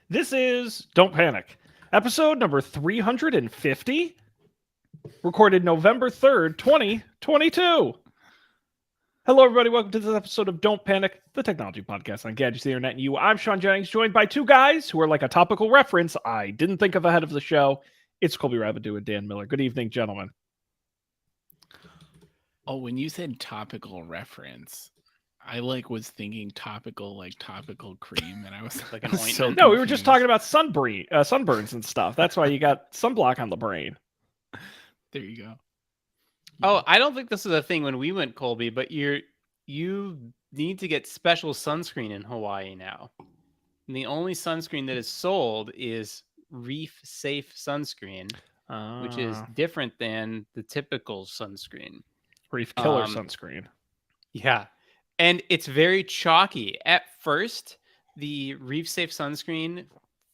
This is Don't Panic, episode number 350, recorded November 3rd, 2022. Hello, everybody. Welcome to this episode of Don't Panic, the technology podcast on Gadgets, the Internet, and You. I'm Sean Jennings, joined by two guys who are like a topical reference I didn't think of ahead of the show. It's Colby Rabideau and Dan Miller. Good evening, gentlemen. Oh, when you said topical reference, I was thinking topical cream, and I was Like an so ointment? No, we were just talking confused. about sunburns and stuff. That's why you got sunblock on the brain. There you go. Oh, I don't think this is a thing when we went, Colby, but you need to get special sunscreen in Hawaii now. And the only sunscreen that is sold is Reef Safe sunscreen, which is different than the typical sunscreen. Reef Killer sunscreen. Yeah. And it's very chalky. At first, the Reef Safe sunscreen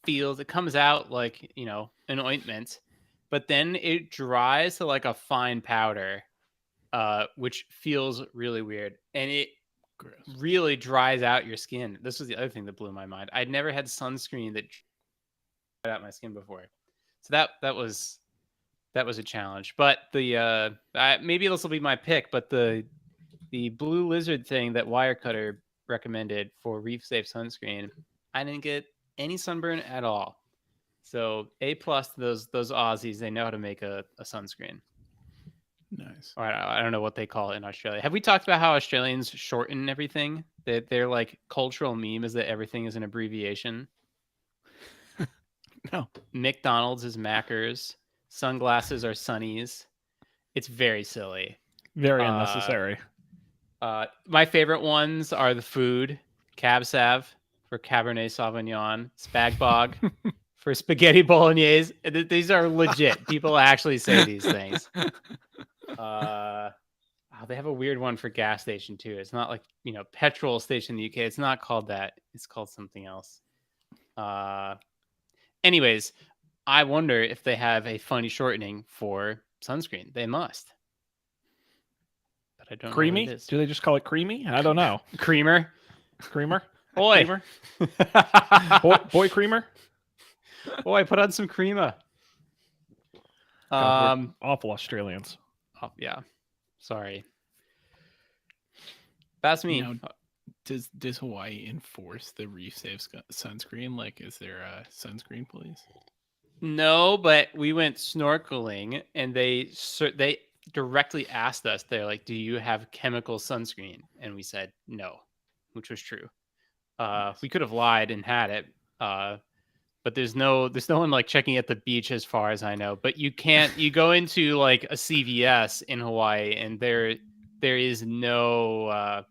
it comes out like, an ointment, but then it dries to like a fine powder, which feels really weird. And it Gross. really dries out your skin. This was the other thing that blew my mind. I'd never had sunscreen that dried out my skin before. So that was a challenge. But the maybe this will be my pick, but the Blue Lizard thing that Wirecutter recommended for Reef Safe sunscreen, I didn't get any sunburn at all. So A+ to those Aussies, they know how to make a sunscreen. Nice. Or I don't know what they call it in Australia. Have we talked about how Australians shorten everything? That their like cultural meme is that everything is an abbreviation. No. McDonald's is Maccers. Sunglasses are Sunnies. It's very silly. Very unnecessary. My favorite ones are the food, Cab Sav for Cabernet Sauvignon, Spag Bog for Spaghetti Bolognese. These are legit. People actually say these things. They have a weird one for gas station too. It's not like, petrol station in the UK. It's not called that. It's called something else. Anyways, I wonder if they have a funny shortening for sunscreen. They must. But I don't Creamy? know what it is. Do they just call it creamy? I don't know. Creamer? Creamer? Boy. Creamer? Boy creamer? Boy, put on some crema. God, we're awful Australians. Oh, yeah. Sorry. That's me. Now, does Hawaii enforce the Reef Safe sunscreen? Like, is there a sunscreen police? No, but we went snorkeling and they directly asked us. They're like, "Do you have chemical sunscreen?" And we said no, which was true. We could have lied and had it, but there's no one like checking at the beach as far as I know. But you can't. You go into like a CVS in Hawaii, and there is no.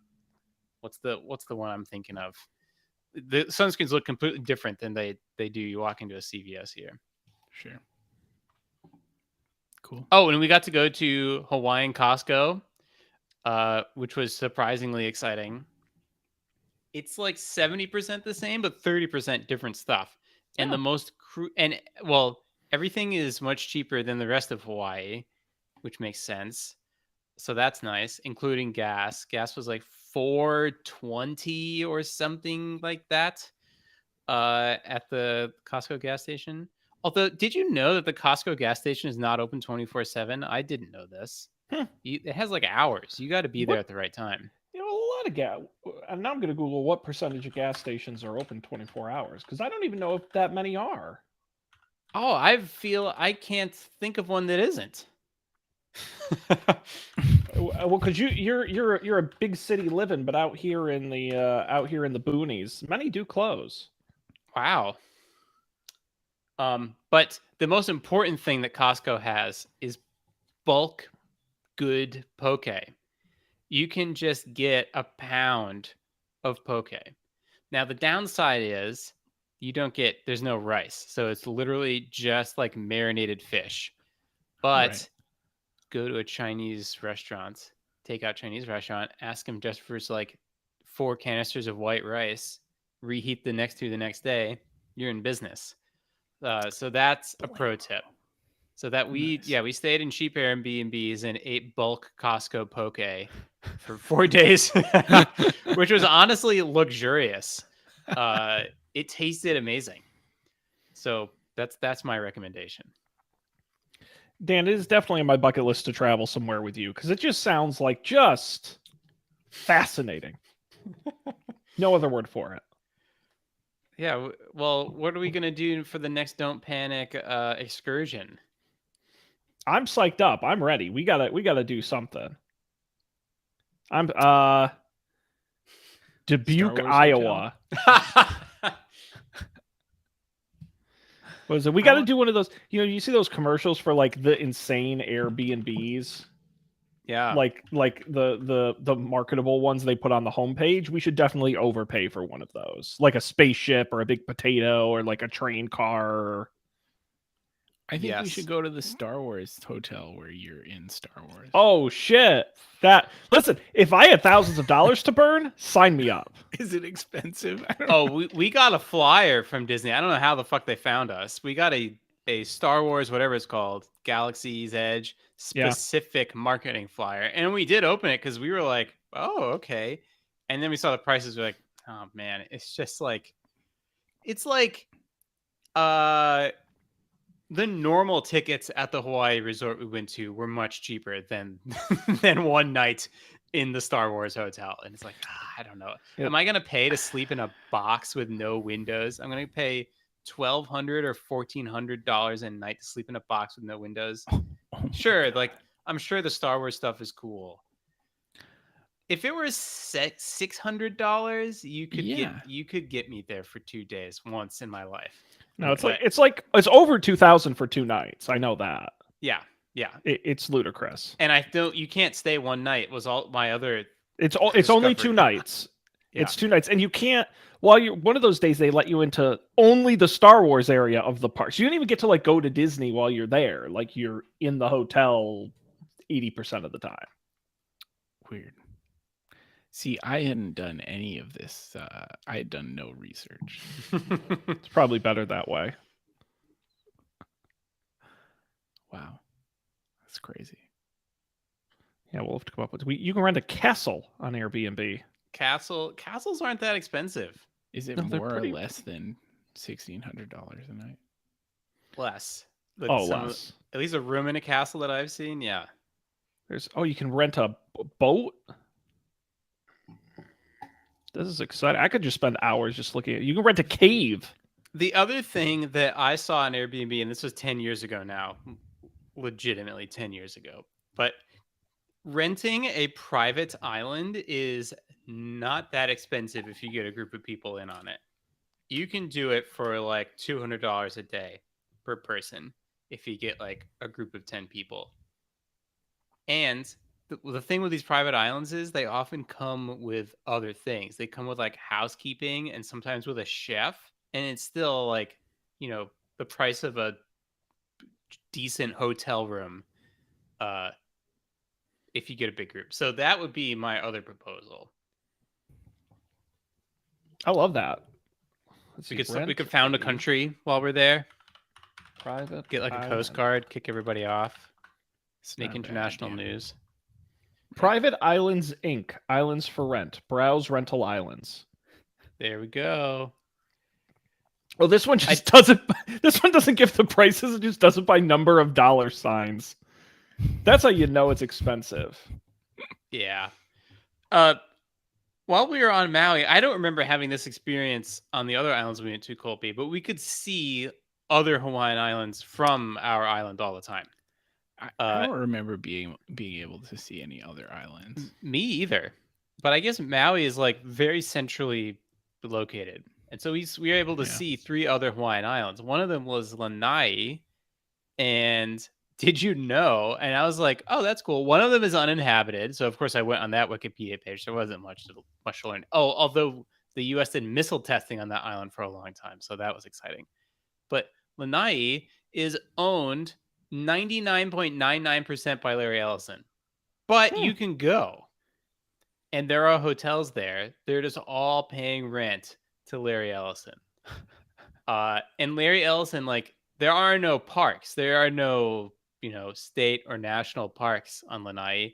What's the one I'm thinking of? The sunscreens look completely different than they do. You walk into a CVS here. Sure. Cool. Oh, and we got to go to Hawaiian Costco, which was surprisingly exciting. It's like 70% the same, but 30% different stuff. And the most everything is much cheaper than the rest of Hawaii, which makes sense. So that's nice, including gas. Gas was like $4.20 or something like that at the Costco gas station. Although, did you know that the Costco gas station is not open 24/7? I didn't know this. It has like hours. You got to be there at the right time. A lot of gas. And now I'm going to Google what percentage of gas stations are open 24 hours because I don't even know if that many are. Oh, I can't think of one that isn't. Well, because you're a big city living, but out here in the boonies, many do close. Wow. But the most important thing that Costco has is bulk good poke. You can just get a pound of poke. Now, the downside is there's no rice. So it's literally just like marinated fish. But go to a Chinese restaurant, takeout Chinese restaurant, ask them just for like 4 canisters of white rice, reheat the next day, you're in business. So that's a pro tip. So that we stayed in cheap Airbnbs and ate bulk Costco poke for 4 days, which was honestly luxurious. It tasted amazing. So that's my recommendation. Dan, it is definitely on my bucket list to travel somewhere with you because it just sounds like just fascinating. No other word for it. Yeah. Well, what are we gonna do for the next Don't Panic excursion? I'm psyched up. I'm ready. We gotta do something. I'm Dubuque, Wars Iowa. What is it? We I got to want- do one of those. You see those commercials for like the insane Airbnbs, Yeah. like the marketable ones they put on the homepage. We should definitely overpay for one of those, like a spaceship or a big potato or like a train car. I think we Yes. should go to the Star Wars hotel where you're in Star Wars. Oh shit! Listen, if I had thousands of dollars to burn, sign me up. Is it expensive? I don't Oh, we got a flyer from Disney. I don't know how the fuck they found us. We got a Star Wars, whatever it's called, Galaxy's Edge Yeah. specific marketing flyer. And we did open it because we were like, oh, okay. And then we saw the prices. We're like, oh man, it's just like it's like the normal tickets at the Hawaii resort we went to were much cheaper than than one night in the Star Wars hotel. And it's like, I don't know. Yep. Am I gonna pay to sleep in a box with no windows? I'm gonna pay $1,200 or $1,400 a night to sleep in a box with no windows. Oh my Sure, God. like I'm sure the Star Wars stuff is cool. If it was $600, you could get me there for 2 days once in my life. No, it's But- it's over 2,000 for 2 nights. I know that. Yeah, It's ludicrous. and you can't stay one night. Was all my other It's only 2 Discovery. nights. Yeah. It's 2 nights, and you can't. While you're one of those days, they let you into only the Star Wars area of the park. So you don't even get to like go to Disney while you're there. Like you're in the hotel 80% of the time. Weird. See, I hadn't done any of this. I had done no research. It's probably better that way. Wow. That's crazy. Yeah, we'll have to come up with. You can rent a castle on Airbnb. Castles aren't that expensive. Is it No, they're more pretty- or less than $1,600 a night? Less. But Oh, some- less. At least a room in a castle that I've seen. Yeah. You can rent a boat. This is exciting. I could just spend hours just looking at. You can rent a cave. The other thing that I saw on Airbnb, and this was 10 years ago now, legitimately 10 years ago, but renting a private island is not that expensive if you get a group of people in on it. You can do it for like $200 a day per person if you get like a group of 10 people. And the thing with these private islands is they often come with other things. They come with like housekeeping and sometimes with a chef. And it's still like, the price of a decent hotel room if you get a big group. So that would be my other proposal. I love that. Let's We see, could found a rent country while we're there, private. get like a island. Coast Guard, kick everybody off, sneak Not a bad international idea. news. Private Islands Inc. Islands for rent. Browse rental islands. There we go. Well, this one just doesn't. This one doesn't give the prices. It just does it by number of dollar signs. That's how you know it's expensive. Yeah. While we were on Maui, I don't remember having this experience on the other islands we went to, Colby, but we could see other Hawaiian islands from our island all the time. I don't remember being able to see any other islands. Me either. But I guess Maui is like very centrally located. And so we were able to Yeah. see 3 other Hawaiian islands. One of them was Lanai. And did you know? And I was like, oh, that's cool. One of them is uninhabited. So, of course, I went on that Wikipedia page. There wasn't much to learn. Oh, although the U.S. did missile testing on that island for a long time. So that was exciting. But Lanai is owned 99.99% by Larry Ellison. But you can go. And there are hotels there. They're just all paying rent to Larry Ellison. And Larry Ellison, like, there are no parks. There are no, state or national parks on Lanai.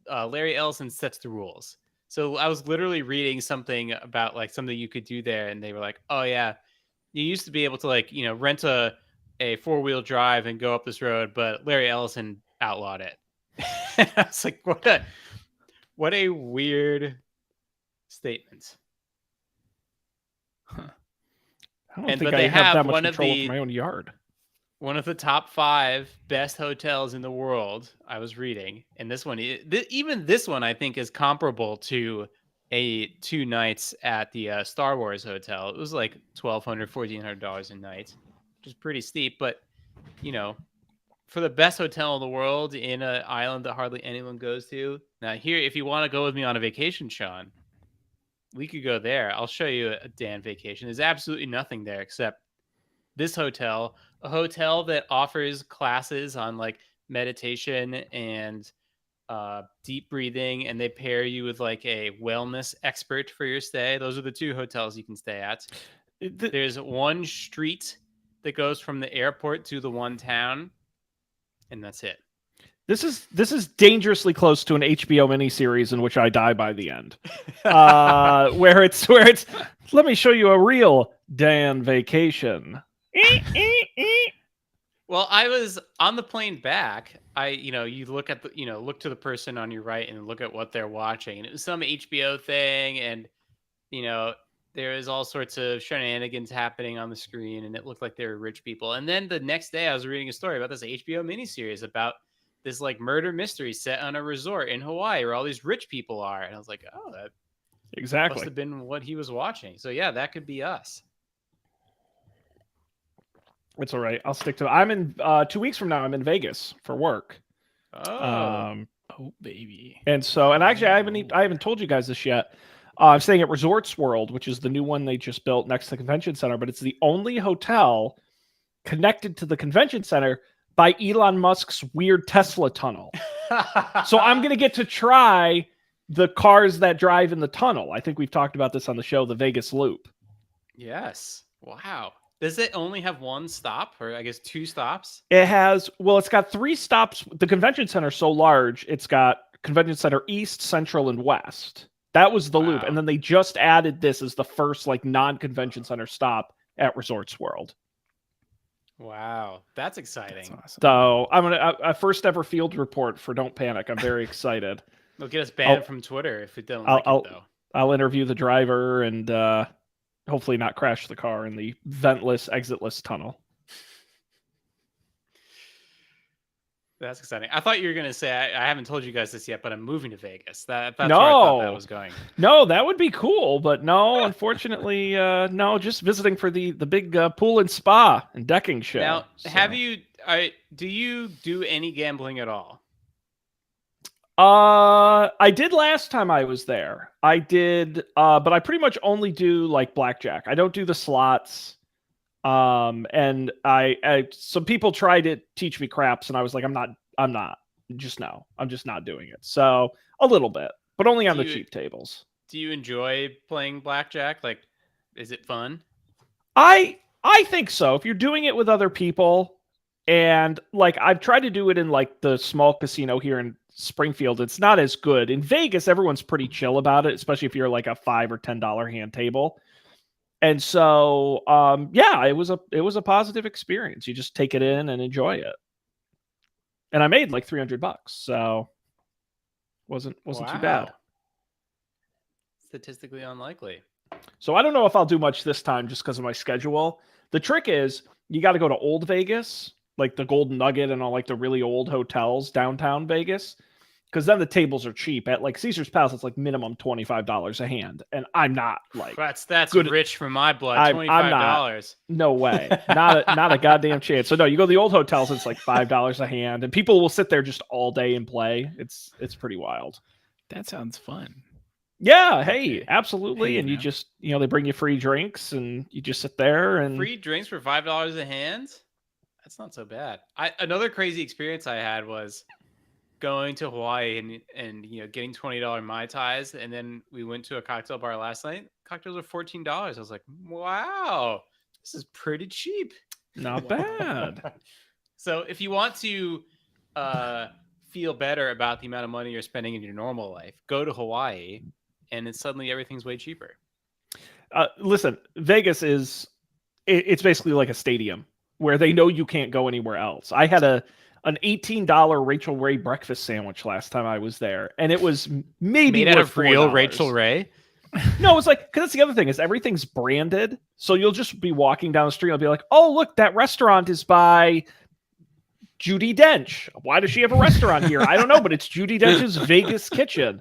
Larry Ellison sets the rules. So I was literally reading something about like something you could do there, and they were like, "Oh yeah, you used to be able to like, rent a 4-wheel drive and go up this road, but Larry Ellison outlawed it. I was like, what a weird statement. I don't And- think but I they have that have much one of control the- of my own yard. One of the top 5 best hotels in the world, I was reading, and this one, even this one, I think is comparable to a 2 nights at the Star Wars hotel. It was like $1,200, $1,400 a night, which is pretty steep. But for the best hotel in the world in an island that hardly anyone goes to. Now, here, if you want to go with me on a vacation, Sean, we could go there. I'll show you a Dan vacation. There's absolutely nothing there except this hotel, a hotel that offers classes on like meditation and deep breathing, and they pair you with like a wellness expert for your stay. Those are the 2 hotels you can stay at. There's one street that goes from the airport to the one town, and that's it. This is dangerously close to an HBO miniseries in which I die by the end. Where it's let me show you a real Dan vacation. Well, I was on the plane back. You look at look to the person on your right and look at what they're watching, and it was some HBO thing, and there was all sorts of shenanigans happening on the screen, and it looked like they were rich people. And then the next day, I was reading a story about this HBO miniseries about this like murder mystery set on a resort in Hawaii where all these rich people are, and I was like, oh, that must Exactly. have been what he was watching. So yeah, that could be us. It's all right. I'll stick to it. I'm in 2 weeks from now. I'm in Vegas for work. Oh, Oh baby. And actually, I haven't told you guys this yet. I'm staying at Resorts World, which is the new one they just built next to the convention center, but it's the only hotel connected to the convention center by Elon Musk's weird Tesla tunnel. So I'm going to get to try the cars that drive in the tunnel. I think we've talked about this on the show, the Vegas Loop. Yes. Wow. Does it only have 1 stop, or I guess 2 stops? It's got 3 stops. The convention center is so large, it's got convention center east, central, and west. That was the loop. Wow. And then they just added this as the first like non-convention center stop at Resorts World. Wow, that's exciting. That's awesome. So I'm a first ever field report for Don't Panic. I'm very excited. They'll get us banned from Twitter if it doesn't like it, though. I'll interview the driver and hopefully not crash the car in the ventless, exitless tunnel. That's exciting. I thought you were going to say, I haven't told you guys this yet, but I'm moving to Vegas. That's where I thought that was going. No, that would be cool, but no, unfortunately, no, just visiting for the big pool and spa and decking show. Now, So. do you do any gambling at all? I did last time I was there. I did, but I pretty much only do like blackjack. I don't do the slots. And some people tried to teach me craps, and I was like, I'm just not doing it. So a little bit, but only on the cheap tables. Do you enjoy playing blackjack? Like, is it fun? I think so. If you're doing it with other people, and like I've tried to do it in like the small casino here in Springfield, it's not as good. In Vegas, everyone's pretty chill about it, especially if you're like a $5 or $10 hand table. And so, yeah, it was a positive experience. You just take it in and enjoy it. And I made like $300, so wasn't too bad. Statistically unlikely. So I don't know if I'll do much this time just because of my schedule. The trick is you got to go to Old Vegas, like the Golden Nugget and all like the really old hotels downtown Vegas, because then the tables are cheap. At like Caesar's Palace, it's like minimum $25 a hand, and I'm not like that's good. Rich for my blood. I'm $25. No way, not a goddamn chance. So no, you go to the old hotels, it's like $5 a hand, and people will sit there just all day and play. It's pretty wild. That sounds fun. Yeah, hey, absolutely. Hey, and you man. just they bring you free drinks, and you just sit there and Free drinks for $5 a hand? That's not so bad. Another crazy experience I had was going to Hawaii and getting $20 Mai Tais, and then we went to a cocktail bar last night. Cocktails were $14. I was like, wow, this is pretty cheap. not bad. So if you want to feel better about the amount of money you're spending in your normal life, go to Hawaii, and then suddenly everything's way cheaper. Listen, Vegas is it's basically like a stadium where they know you can't go anywhere else. I had an $18 Rachel Ray breakfast sandwich last time I was there, and it was maybe Made out worth of real $4. Rachel Ray. No, it's like, because that's the other thing is everything's branded, so you'll just be walking down the street and be like, oh look, that restaurant is by Judi Dench. Why does she have a restaurant here? I don't know, but it's Judi Dench's Vegas Kitchen.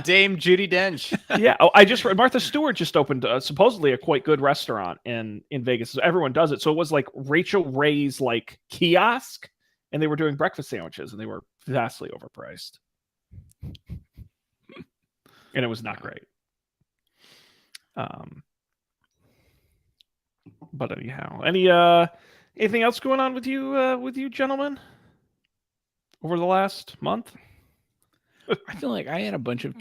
Dame Judi Dench. Yeah. Oh, I just read Martha Stewart just opened supposedly a quite good restaurant in Vegas. Everyone does it. So it was like Rachel Ray's like kiosk, and they were doing breakfast sandwiches, and they were vastly overpriced. And it was not great. But anyhow, anything else going on with you gentlemen over the last month? I feel like I had a bunch of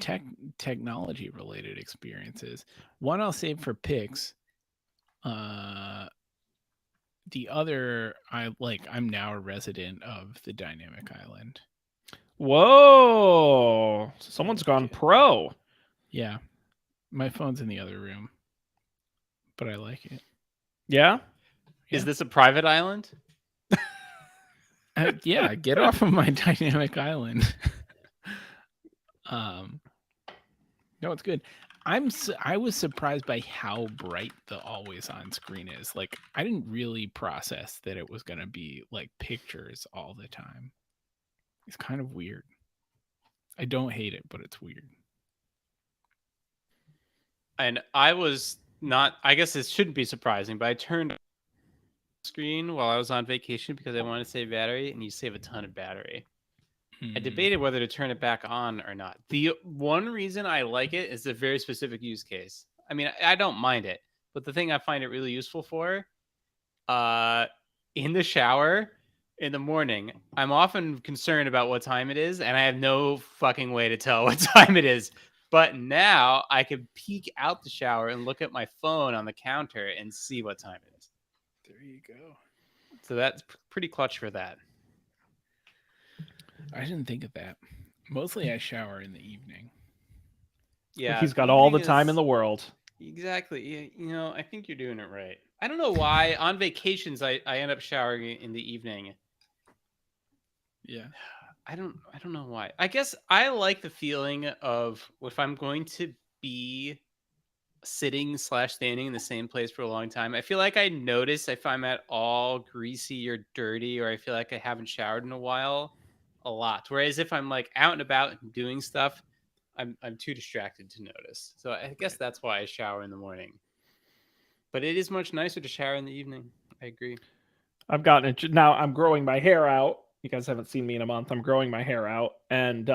technology related experiences. One I'll save for picks. The other, I'm now a resident of the Dynamic Island. Whoa! Someone's gone pro. Yeah, my phone's in the other room, but I like it. Yeah. Is this a private island? Yeah, get off of my Dynamic Island. No, it's good. I was surprised by how bright the always on screen is. Like, I didn't really process that it was going to be like pictures all the time. It's kind of weird. I don't hate it, but it's weird. And I was not, I guess this shouldn't be surprising, but I turned on the screen while I was on vacation because I wanted to save battery, and you save a ton of battery. I debated whether to turn it back on or not. The one reason I like it is a very specific use case. I mean, I don't mind it, but the thing I find it really useful for, in the shower in the morning, I'm often concerned about what time it is, and I have no fucking way to tell what time it is. But now I can peek out the shower and look at my phone on the counter and see what time it is. There you go. So that's pretty clutch for that. I didn't think of that. Mostly I shower in the evening. Yeah, He's got all the evening time is- in the world. Exactly. You know, I think you're doing it right. I don't know why on vacations I end up showering in the evening. Yeah. I don't know why. I guess I like the feeling of if I'm going to be sitting/standing in the same place for a long time. I feel like I notice if I'm at all greasy or dirty, or I feel like I haven't showered in a while, a lot. Whereas if I'm like out and about and doing stuff, I'm too distracted to notice. So I guess that's why I shower in the morning. But it is much nicer to shower in the evening. I agree. I've gotten it now. I'm growing my hair out. You guys haven't seen me in a month. I'm growing my hair out, and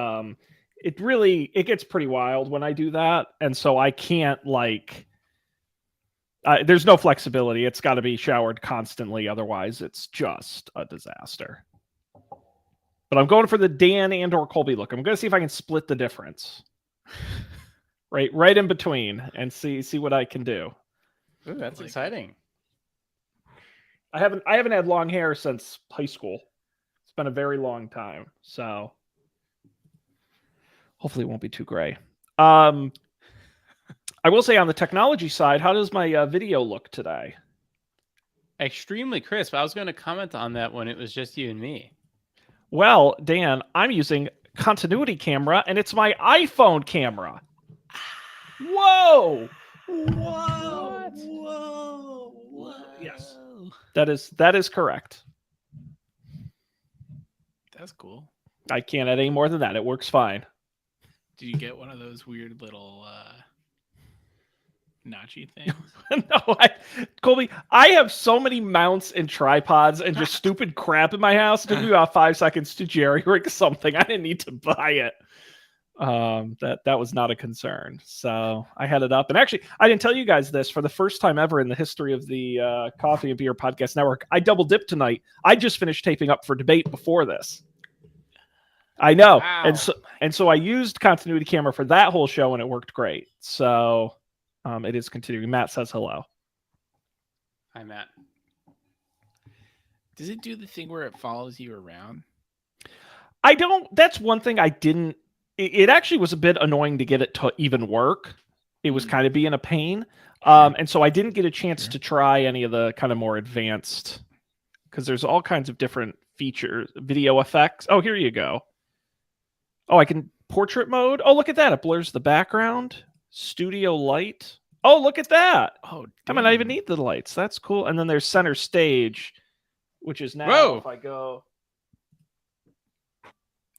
it gets pretty wild when I do that, and so I can't there's no flexibility. It's got to be showered constantly, otherwise it's just a disaster. But I'm going for the Dan and/or Colby look. I'm going to see if I can split the difference, right in between, and see what I can do. Ooh, that's like exciting. I haven't had long hair since high school. It's been a very long time, so hopefully it won't be too gray. I will say on the technology side, how does my video look today? Extremely crisp. I was going to comment on that when it was just you and me. Well, Dan, I'm using continuity camera, and it's my iPhone camera. Whoa! Whoa! Yes. That is correct. That's cool. I can't add any more than that. It works fine. Did you get one of those weird little notchy things? No, Colby, I have so many mounts and tripods and just stupid crap in my house. It took me about 5 seconds to jerry rig something. I didn't need to buy it. That was not a concern. So I had it up. And actually, I didn't tell you guys this. For the first time ever in the history of the Coffee and Beer Podcast Network, I double dipped tonight. I just finished taping up for debate before this. I know. Wow. And so I used continuity camera for that whole show, and it worked great. So it is continuing. Matt says hello. Hi, Matt. Does it do the thing where it follows you around? I don't. That's one thing I didn't. It actually was a bit annoying to get it to even work. it was Mm. kind of being a pain. Sure. And so I didn't get a chance Sure. to try any of the kind of more advanced, because there's all kinds of different features, video effects. Oh, here you go. Oh, I can portrait mode. Oh, look at that. It blurs the background. Studio light. Oh, look at that. Oh, I might not even damn. need the lights. That's cool. And then there's center stage, which is now Whoa. if I go.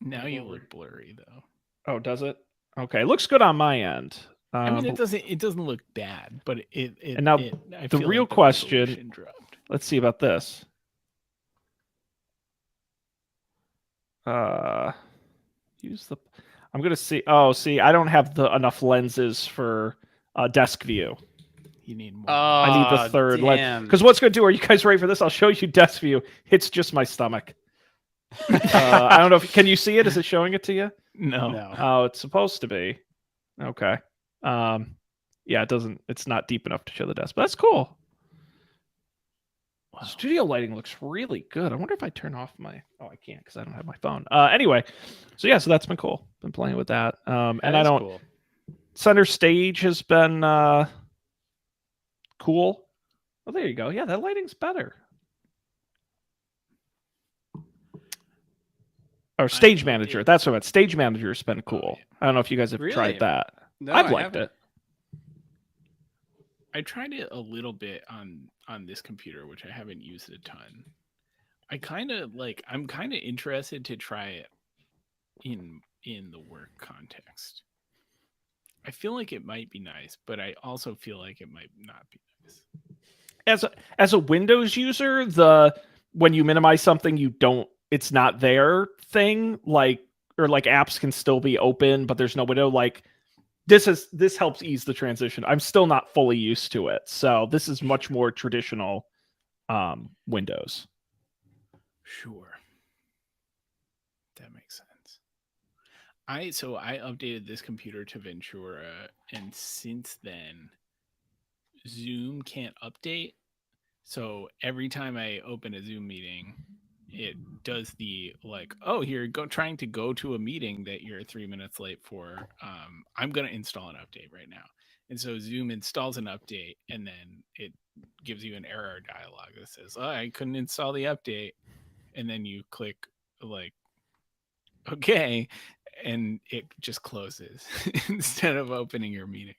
Now you look blurry though. Oh, does it? Okay, looks good on my end. I mean, but it doesn't look bad, but it And now I the feel real like the question- resolution dropped. let's see about this. Use the. I'm gonna see. Oh, see, I don't have enough lenses for desk view. You need more. I need the third lens. damn. Because what's going to do? Are you guys ready for this? I'll show you desk view. It's just my stomach. I don't know if can you see it? Is it showing it to you? no. No. Oh, it's supposed to be. Okay. Yeah, it doesn't. It's not deep enough to show the desk, but that's cool. Wow. Studio lighting looks really good. I wonder if I turn off my. Oh, I can't because I don't have my phone. Anyway, so yeah, so that's been cool. Been playing with that. And That I is don't. cool. Center stage has been cool. Oh, there you go. Yeah, that lighting's better. Or stage manager. That's what I meant. Stage manager has been cool. yeah. I don't know if you guys have Really? tried that. No, I've I liked haven't. it. I tried it a little bit on this computer, which I haven't used a ton. I'm kind of interested to try it in the work context. I feel like it might be nice, but I also feel like it might not be nice. As a Windows user, when you minimize something, it's not there thing, like apps can still be open, but there's no window. Like this helps ease the transition. I'm still not fully used to it, so this is much more traditional Windows. Sure. That makes sense. I updated this computer to Ventura, and since then Zoom can't update. So every time I open a Zoom meeting, it does the trying to go to a meeting that you're 3 minutes late for. I'm going to install an update right now. And so Zoom installs an update, and then it gives you an error dialog that says, "Oh, I couldn't install the update." And then you click okay, and it just closes instead of opening your meeting.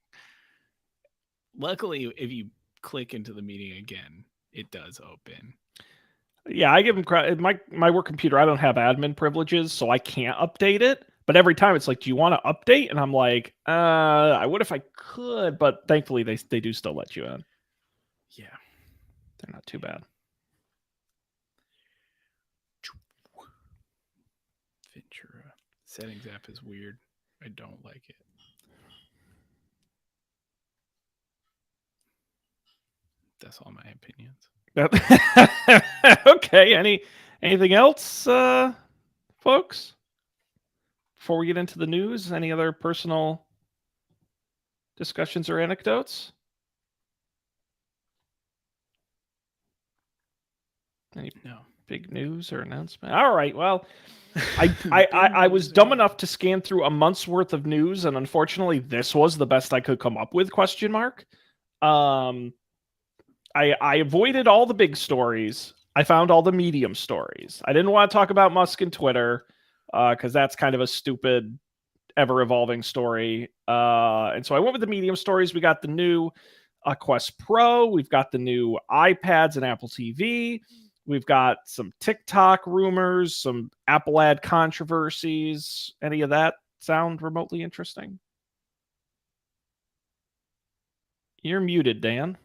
Luckily, if you click into the meeting again, it does open. Yeah, I give them credit. My work computer, I don't have admin privileges, so I can't update it. But every time it's like, do you want to update? And I'm like, I would if I could, but thankfully they do still let you in. Yeah. They're not too bad. Ventura. Settings app is weird. I don't like it. That's all my opinions. Okay. Anything else, folks? Before we get into the news, any other personal discussions or anecdotes? Any No. big news or announcement? All right. Well, I was dumb enough to scan through a month's worth of news, and unfortunately, this was the best I could come up with? ? I avoided all the big stories. I found all the medium stories. I didn't want to talk about Musk and Twitter because that's kind of a stupid, ever-evolving story. And so I went with the medium stories. We got the new Quest Pro. We've got the new iPads and Apple TV. We've got some TikTok rumors, some Apple ad controversies. Any of that sound remotely interesting? You're muted, Dan.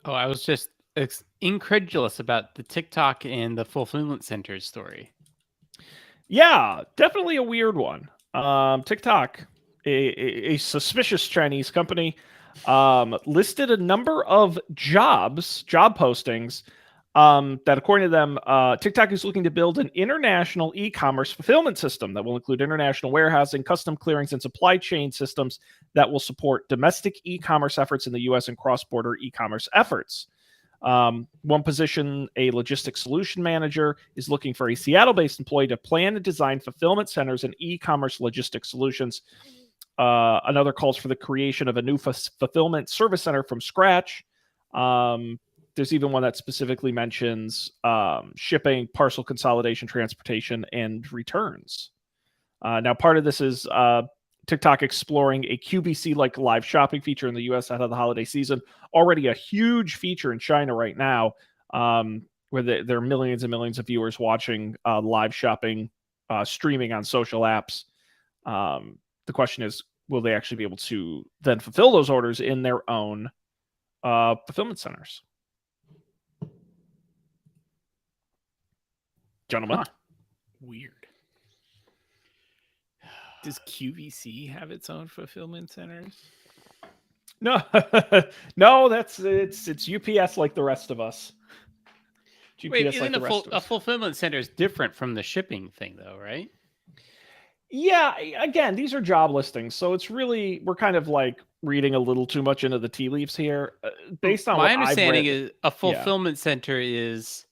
Oh, I was just incredulous about the TikTok and the fulfillment centers story. Yeah, definitely a weird one. TikTok, a suspicious Chinese company, listed a number of job postings that, according to them, TikTok is looking to build an international e-commerce fulfillment system that will include international warehousing, custom clearings, and supply chain systems that will support domestic e-commerce efforts in the U.S. and cross-border e-commerce efforts. One position, a logistics solution manager, is looking for a Seattle-based employee to plan and design fulfillment centers and e-commerce logistics solutions. Another calls for the creation of a new fulfillment service center from scratch. There's even one that specifically mentions shipping, parcel consolidation, transportation, and returns. Now, part of this is TikTok exploring a QVC-like live shopping feature in the US ahead of the holiday season. Already a huge feature in China right now, where there are millions and millions of viewers watching live shopping streaming on social apps. The question is, will they actually be able to then fulfill those orders in their own fulfillment centers? Gentlemen. Weird. Does QVC have its own fulfillment centers? No, no, it's UPS like the rest of us. UPS Wait, like isn't the rest of a us. fulfillment center is different from the shipping thing, though, right? Yeah, again, these are job listings, so it's really we're kind of like reading a little too much into the tea leaves here. Based on my what understanding I've read, is a fulfillment center is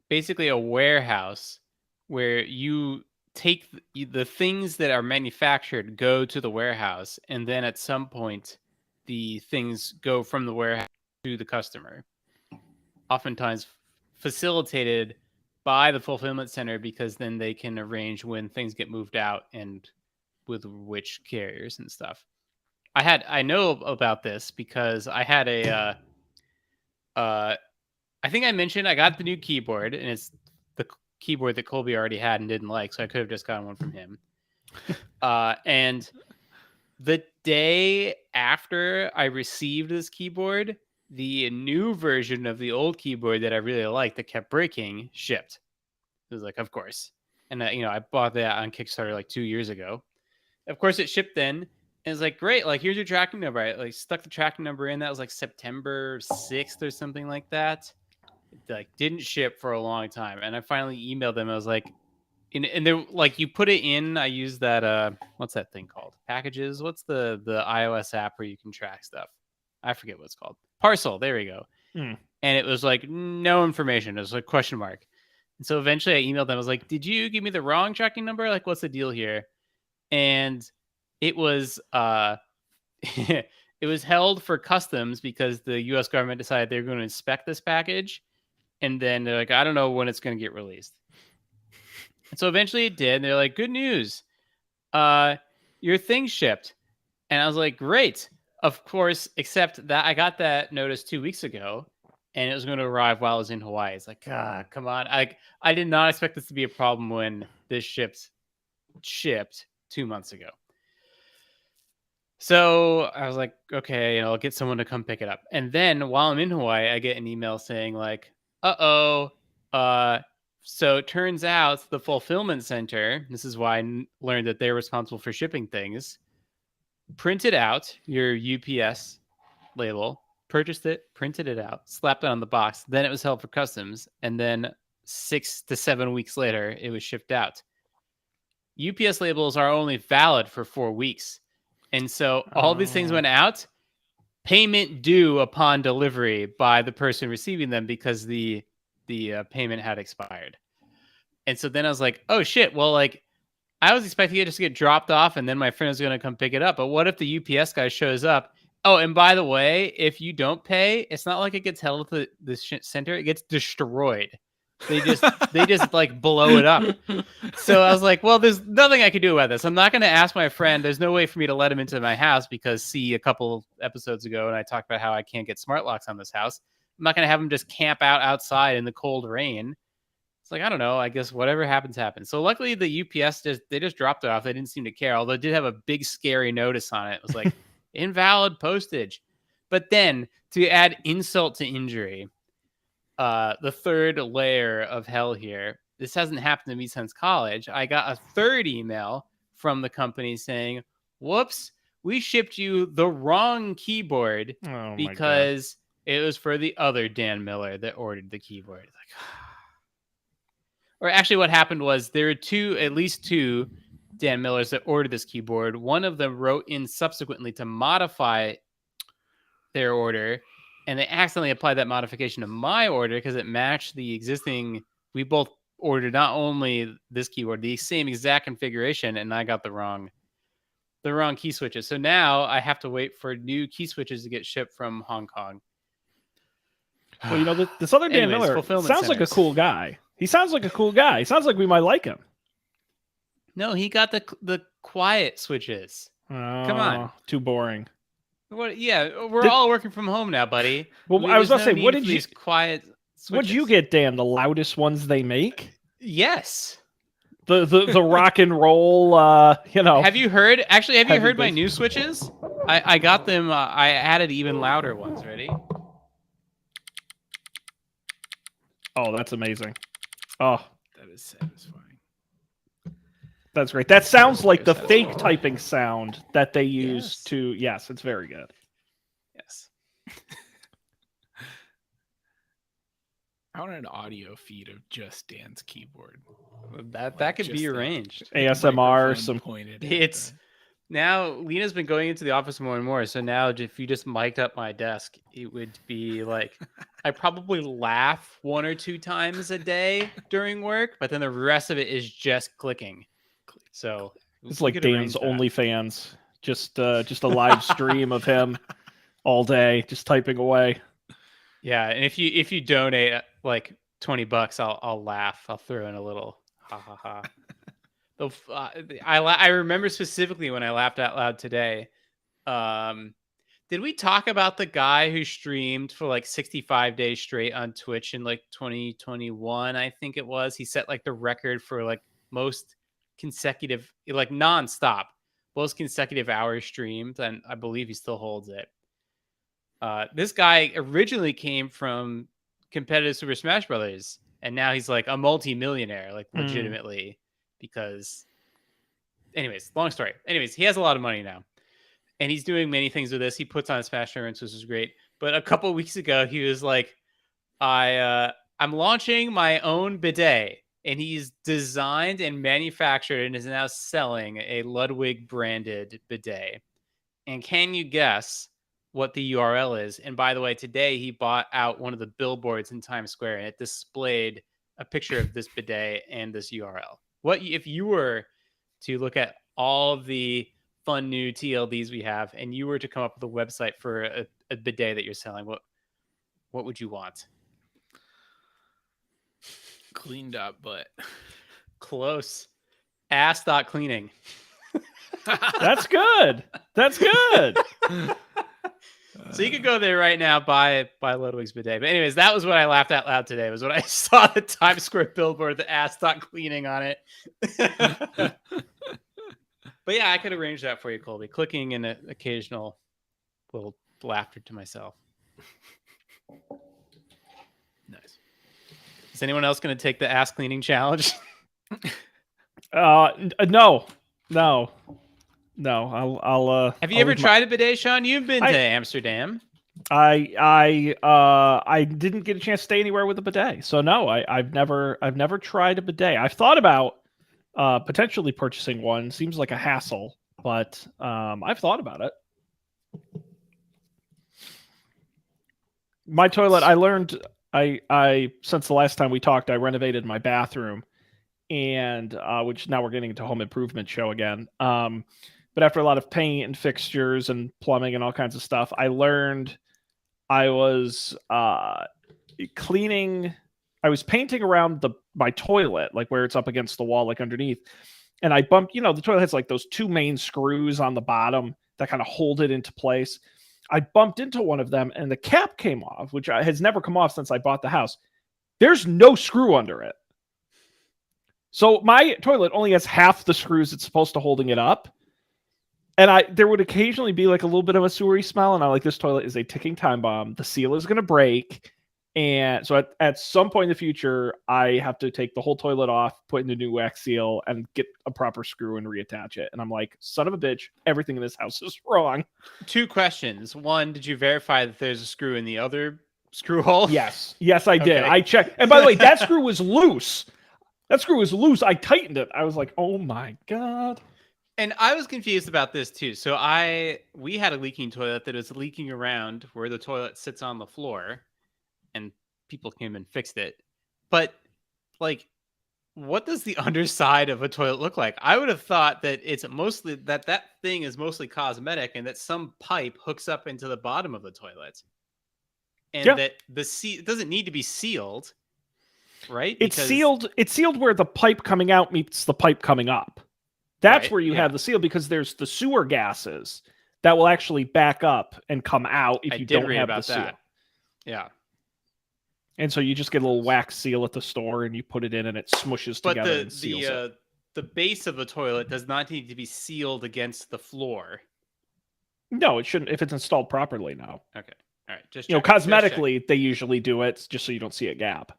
basically a warehouse where you take the things that are manufactured, go to the warehouse, and then at some point the things go from the warehouse to the customer, oftentimes facilitated by the fulfillment center, because then they can arrange when things get moved out and with which carriers and stuff. I know about this because I had a I think I mentioned I got the new keyboard, and it's the keyboard that Colby already had and didn't like, so I could have just gotten one from him. And the day after I received this keyboard, the new version of the old keyboard that I really liked that kept breaking shipped. It was like, of course. And I bought that on Kickstarter like 2 years ago. Of course, it shipped then. And it's like, great, like here's your tracking number. I like stuck the tracking number in. That was like September 6th or something like that. It like didn't ship for a long time. And I finally emailed them. I was like, and they're like, you put it in. I use that what's that thing called? Packages. What's the iOS app where you can track stuff? I forget what it's called. Parcel. There we go. And it was like no information. It was like question mark. And so eventually I emailed them. I was like, did you give me the wrong tracking number? Like, what's the deal here? And it was it was held for customs because the US government decided they were going to inspect this package. And then they're like, I don't know when it's going to get released. And so eventually it did. And they're like, good news. Your thing shipped. And I was like, great. Of course, except that I got that notice 2 weeks ago, and it was going to arrive while I was in Hawaii. It's like, come on. I did not expect this to be a problem when this shipped 2 months ago. So I was like, okay, I'll get someone to come pick it up. And then while I'm in Hawaii, I get an email saying like, so it turns out the fulfillment center, this is why I learned that they're responsible for shipping things, printed out your UPS label, purchased it, printed it out, slapped it on the box. Then it was held for customs. And then 6 to 7 weeks later, it was shipped out. UPS labels are only valid for 4 weeks. And so all these things went out, payment due upon delivery by the person receiving them because the payment had expired. And so then I was like, oh shit, well, like I was expecting it just to get dropped off and then my friend was going to come pick it up. But what if the UPS guy shows up? Oh, and by the way, if you don't pay, it's not like it gets held at the center. It gets destroyed. They just like blow it up. So I was like, well, there's nothing I can do about this. I'm not going to ask my friend. There's no way for me to let him into my house because a couple episodes ago, and I talked about how I can't get smart locks on this house. I'm not going to have him just camp out outside in the cold rain. It's like, I don't know. I guess whatever happens, happens. So luckily the UPS they just dropped it off. They didn't seem to care, although it did have a big scary notice on it. It was like invalid postage. But then to add insult to injury, the third layer of hell here, this hasn't happened to me since college. I got a third email from the company saying, whoops, we shipped you the wrong keyboard because it was for the other Dan Miller that ordered the keyboard. Like, or actually what happened was there were at least two Dan Millers that ordered this keyboard. One of them wrote in subsequently to modify their order, and they accidentally applied that modification to my order because it matched the existing. We both ordered not only this keyboard, the same exact configuration, and I got the wrong key switches. So now I have to wait for new key switches to get shipped from Hong Kong. Well, this other Dan Anyways, Miller fulfillment sounds like a centers. cool guy. He sounds like a cool guy. He sounds like we might like him. No, he got the quiet switches. Come on. Too boring. What? Yeah, we're Did- all working from home now, buddy. Well, I was There's about to say, no what need did for you these quiet switches. what'd you get, Dan? The loudest ones they make? Yes. The rock and roll, Have you heard? Actually, have you Heavy heard my bass. new switches? I got them. I added even louder ones. Ready? Oh, that's amazing. Oh, That is satisfying. that's great. That sounds like the Very fake satisfying. typing sound that they use Yes. to. Yes, it's very good. Yes. I want an audio feed of just Dan's keyboard. That could Just be the- arranged. ASMR, Microphone some. pointed at It's the- now Lena's been going into the office more and more. So now if you just mic'd up my desk, it would be like I probably laugh 1 or 2 times a day during work, but then the rest of it is just clicking. So It's we like could Dan's arrange that. OnlyFans. Just a live stream of him all day, just typing away. Yeah, and if you donate like $20, I'll laugh. I'll throw in a little ha ha ha. I remember specifically when I laughed out loud today. Did we talk about the guy who streamed for like 65 days straight on Twitch in like 2021? I think it was. He set like the record for like most consecutive, like nonstop, most consecutive hours streamed, and I believe he still holds it. This guy originally came from competitive Super Smash Brothers, and now he's like a multi-millionaire, like Mm. legitimately, because anyways, long story. Anyways, he has a lot of money now, and he's doing many things with this. He puts on Smash tournaments, which is great. But a couple weeks ago, he was like, I'm launching my own bidet, and he's designed and manufactured and is now selling a Ludwig branded bidet. And can you guess what the URL is? And by the way, today he bought out one of the billboards in Times Square, and it displayed a picture of this bidet and this URL. What if you were to look at all of the fun new TLDs we have, and you were to come up with a website for a bidet that you're selling? What would you want? cleaned up, but Close. Ass.cleaning. That's good. That's good. So you could go there right now, buy Ludwig's bidet. But anyways, that was what I laughed out loud today. Was when I saw the Times Square billboard, the ass.cleaning on it. But yeah, I could arrange that for you, Colby. Clicking and an occasional little laughter to myself. nice. Is anyone else going to take the ass cleaning challenge? No. I'll Have you I'll ever leave tried a bidet, Sean? You've been I- to Amsterdam. I didn't get a chance to stay anywhere with a bidet, so no, I've never tried a bidet. I've thought about potentially purchasing one. Seems like a hassle, but I've thought about it. My toilet, I learned I since the last time we talked, I renovated my bathroom, and which now we're getting into home improvement show again. But after a lot of paint and fixtures and plumbing and all kinds of stuff, I learned I was cleaning. I was painting around my toilet, like where it's up against the wall, like underneath. And I bumped, the toilet has like those 2 main screws on the bottom that kind of hold it into place. I bumped into one of them and the cap came off, which has never come off since I bought the house. There's no screw under it. So my toilet only has half the screws it's supposed to holding it up. And there would occasionally be like a little bit of a sewery smell. And I'm like, this toilet is a ticking time bomb. The seal is going to break. And so at some point in the future, I have to take the whole toilet off, put in the new wax seal, and get a proper screw and reattach it. And I'm like, son of a bitch, everything in this house is wrong. 2 questions. One, did you verify that there's a screw in the other screw hole? Yes, I did. Okay. I checked. And by the way, that screw was loose. That screw was loose. I tightened it. I was like, oh my God. And I was confused about this too. So we had a leaking toilet that was leaking around where the toilet sits on the floor, and people came and fixed it. But like what does the underside of a toilet look like? I would have thought that it's mostly that thing is mostly cosmetic and that some pipe hooks up into the bottom of the toilet. And Yeah. that it doesn't need to be sealed, right? It's sealed. It's sealed where the pipe coming out meets the pipe coming up. That's Right, where you yeah. have the seal, because there's the sewer gases that will actually back up and come out if I you did don't read have about the seal. that. Yeah. And so you just get a little wax seal at the store and you put it in and it smushes But together and seals it. the base of the toilet does not need to be sealed against the floor. No, it shouldn't if it's installed properly now. Okay. All right. Just You know, checking, just checking. cosmetically, they usually do it just so you don't see a gap.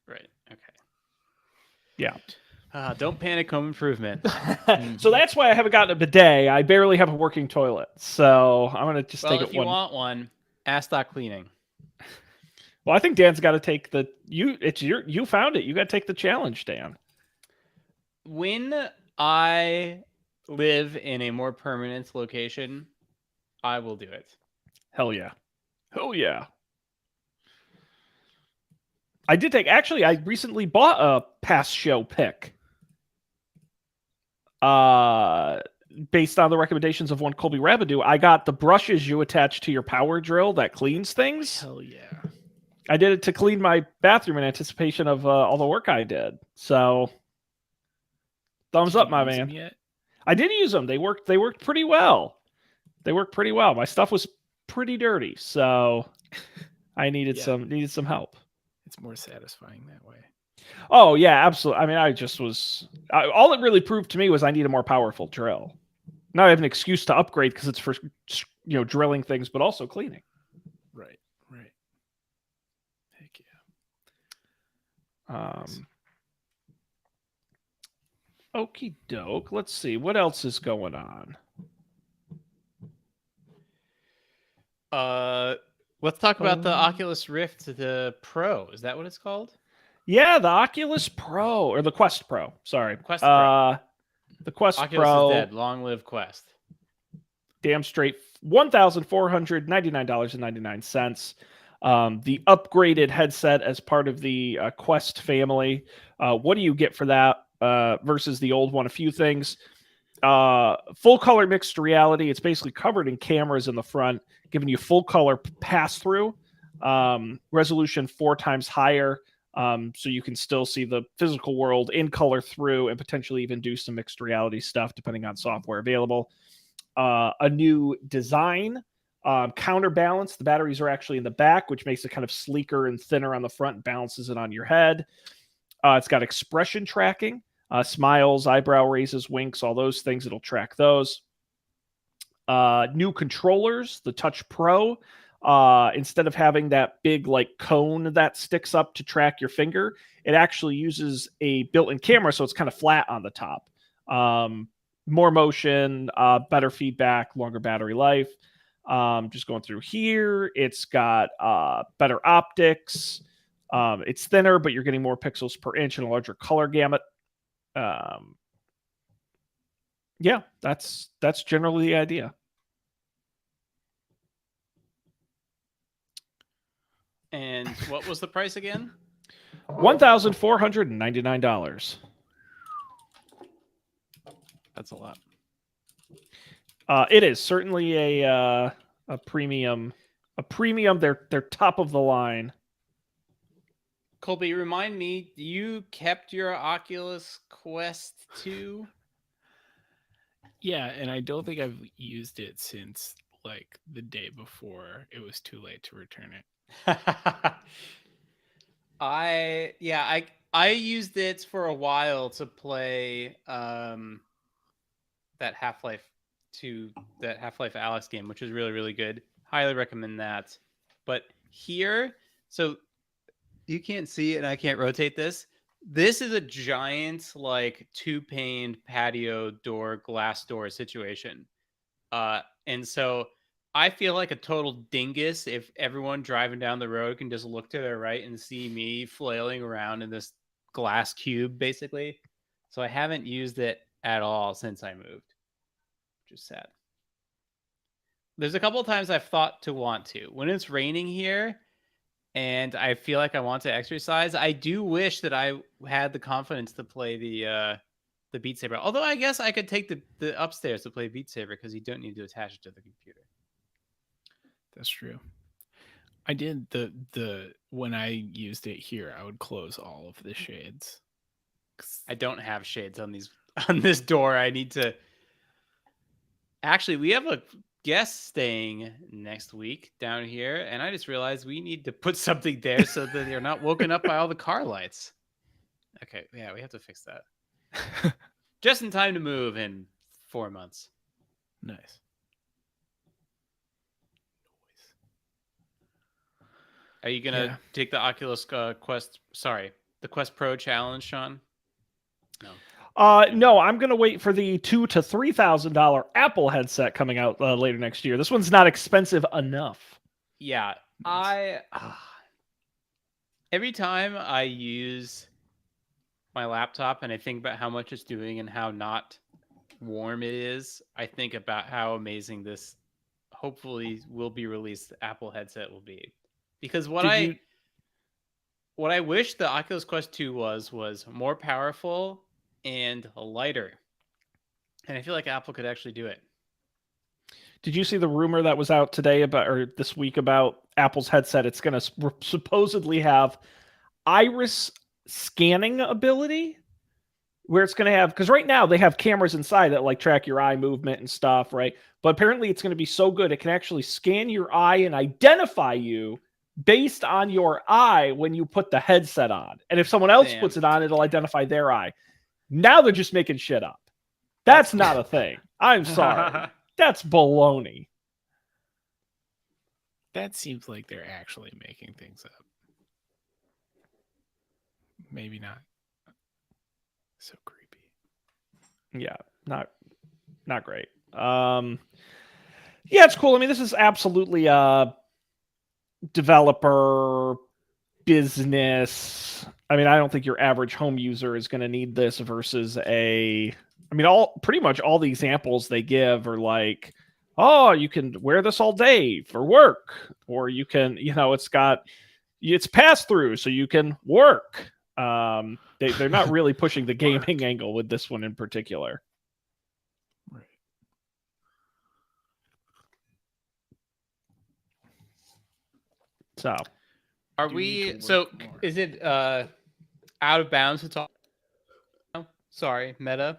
Right. Okay. Yeah. Don't panic, home improvement. So that's why I haven't gotten a bidet. I barely have a working toilet. So I'm going to just Well, take if it you one. want one, Astock Cleaning. Well, I think Dan's got to take the you found it. You got to take the challenge, Dan. When I live in a more permanent location, I will do it. Hell yeah. Hell yeah. I did take actually I recently bought a past show pick. Based on the recommendations of one Colby Rabidou, I got the brushes you attach to your power drill that cleans things. Hell yeah. I did it to clean my bathroom in anticipation of all the work I did. So, thumbs Did up, you my use 'em man. Yet? I did use them. They worked pretty well. They worked pretty well. My stuff was pretty dirty, so I needed Yeah. some help. It's more satisfying that way. Oh yeah, absolutely. I mean, I just was all it really proved to me was I need a more powerful drill. Now I have an excuse to upgrade because it's for drilling things, but also cleaning. Right. Right. Heck Okie doke. Let's see what else is going on. Let's talk about the Oculus Rift, the Pro. Is that what it's called? Yeah, the Oculus Pro or the Quest Pro. Sorry, Quest Pro. The Quest Oculus Pro. is dead. Long live Quest. Damn straight, $1,499.99. The upgraded headset as part of the Quest family. What do you get for that versus the old one? A few things. Full color mixed reality. It's basically covered in cameras in the front, giving you full color pass through. Resolution 4 times higher. So you can still see the physical world in color through and potentially even do some mixed reality stuff depending on software available. A new design, counterbalance. The batteries are actually in the back, which makes it kind of sleeker and thinner on the front and balances it on your head. It's got expression tracking, smiles, eyebrow raises, winks, all those things. It'll track those. New controllers, the Touch Pro. Instead of having that big like cone that sticks up to track your finger, it actually uses a built-in camera, so it's kind of flat on the top. More motion, better feedback, longer battery life. Just going through here, it's got better optics. It's thinner, but you're getting more pixels per inch and a larger color gamut. Yeah, that's generally the idea. And what was the price again? $1,499. That's a lot. It is certainly a premium. A premium. They're top of the line. Colby, remind me, you kept your Oculus Quest 2? Yeah, and I don't think I've used it since like the day before it was too late to return it. I used it for a while to play that Half-Life Alyx game, which is really, really good. Highly recommend that. But here, so you can't see it and I can't rotate this. This is a giant like 2-paned patio door, glass door situation. And so I feel like a total dingus if everyone driving down the road can just look to their right and see me flailing around in this glass cube, basically. So I haven't used it at all since I moved, which is sad. There's a couple of times I've thought to want to. When it's raining here, and I feel like I want to exercise. I do wish that I had the confidence to play the Beat Saber. Although I guess I could take the upstairs to play Beat Saber because you don't need to attach it to the computer. That's true. I did the when I used it here, I would close all of the shades. I don't have shades on this door. I need to. Actually, we have a guest staying next week down here, and I just realized we need to put something there so that they're not woken up by all the car lights. Okay, yeah, we have to fix that. Just in time to move in 4 months. Nice. Are you gonna take the Oculus Quest? Sorry, the Quest Pro challenge, Sean? No. No, I'm gonna wait for the $2,000 to $3,000 Apple headset coming out later next year. This one's not expensive enough. Yeah, every time I use my laptop and I think about how much it's doing and how not warm it is, I think about how amazing this hopefully will be released Apple headset will be. Because what I wish the Oculus Quest 2 was more powerful and lighter. And I feel like Apple could actually do it. Did you see the rumor that was out today or this week about Apple's headset? It's going to supposedly have iris scanning ability, where it's going to have, because right now they have cameras inside that like track your eye movement and stuff, right? But apparently it's going to be so good it can actually scan your eye and identify you based on your eye when you put the headset on. And if someone else puts it on, it'll identify their eye. Now they're just making shit up. That's not a thing. I'm sorry. That's baloney. That seems like they're actually making things up. Maybe not. So creepy. Yeah, not great. Yeah, it's cool. I mean, this is absolutely developer business. I mean, I don't think your average home user is going to need this versus pretty much all the examples they give are like, oh, you can wear this all day for work, or you can, it's pass through, so you can work. They're not really pushing the gaming angle with this one in particular. Right. So, are we? So, is it out of bounds to talk? No? Sorry, Meta.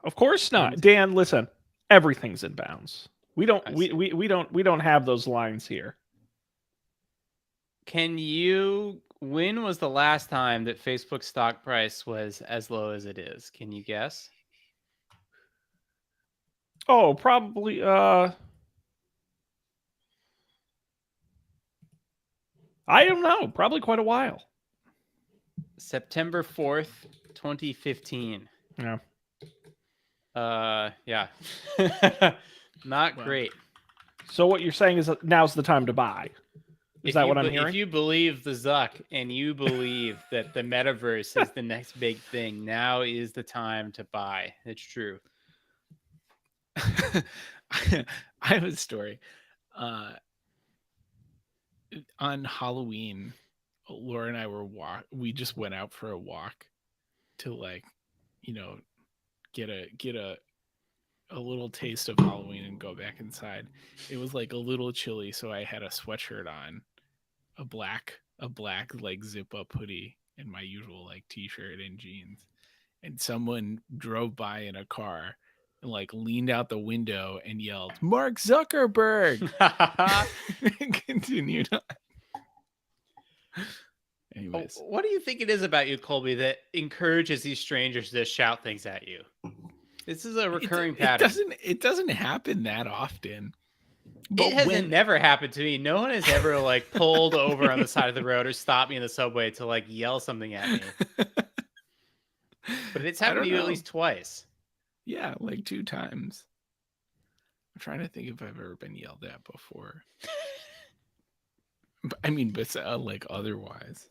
Of course not, Dan. Listen, everything's in bounds. We don't have those lines here. When was the last time that Facebook's stock price was as low as it is? Can you guess? Oh, probably. I don't know. Probably quite a while. September 4th, 2015. Yeah. Yeah. Not great. So what you're saying is that now's the time to buy. Is that what I'm hearing? If you believe the Zuck and you believe that the metaverse is the next big thing, now is the time to buy. It's true. I have a story. On Halloween, Laura and I we just went out for a walk to get a little taste of Halloween and go back inside. It was like a little chilly, so I had a sweatshirt on, a black like zip up hoodie, and my usual like t-shirt and jeans. And someone drove by in a car and like leaned out the window and yelled, "Mark Zuckerberg!" And continued on. Anyways, what do you think it is about you, Colby, that encourages these strangers to shout things at you? This is a recurring pattern. It doesn't happen that often. But it hasn't never happened to me. No one has ever like pulled over on the side of the road or stopped me in the subway to like yell something at me. But it's happened to you at least twice. Yeah, like 2 times. I'm trying to think if I've ever been yelled at before. But like otherwise,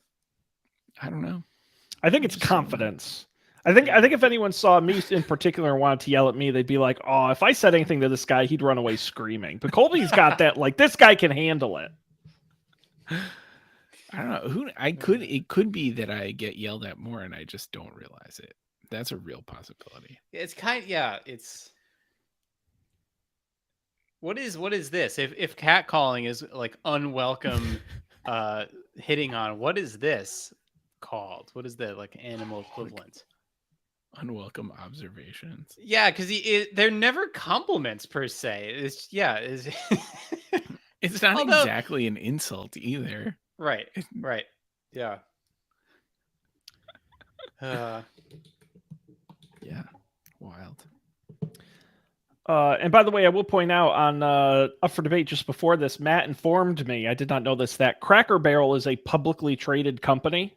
I don't know. I think it's confidence. I think if anyone saw me in particular and wanted to yell at me, they'd be like, "Oh, if I said anything to this guy, he'd run away screaming." But Colby's got that. Like, this guy can handle it. I don't know who I could. It could be that I get yelled at more and I just don't realize it. That's a real possibility. It's it's what is this? If catcalling is like unwelcome hitting on, what is this called? What is the like animal equivalent? Unwelcome observations. Yeah, because they're never compliments per se. It's It's not Although- exactly an insult either. right, right, yeah. Yeah, wild. And by the way, I will point out on Up for Debate just before this, Matt informed me, I did not know this, that Cracker Barrel is a publicly traded company,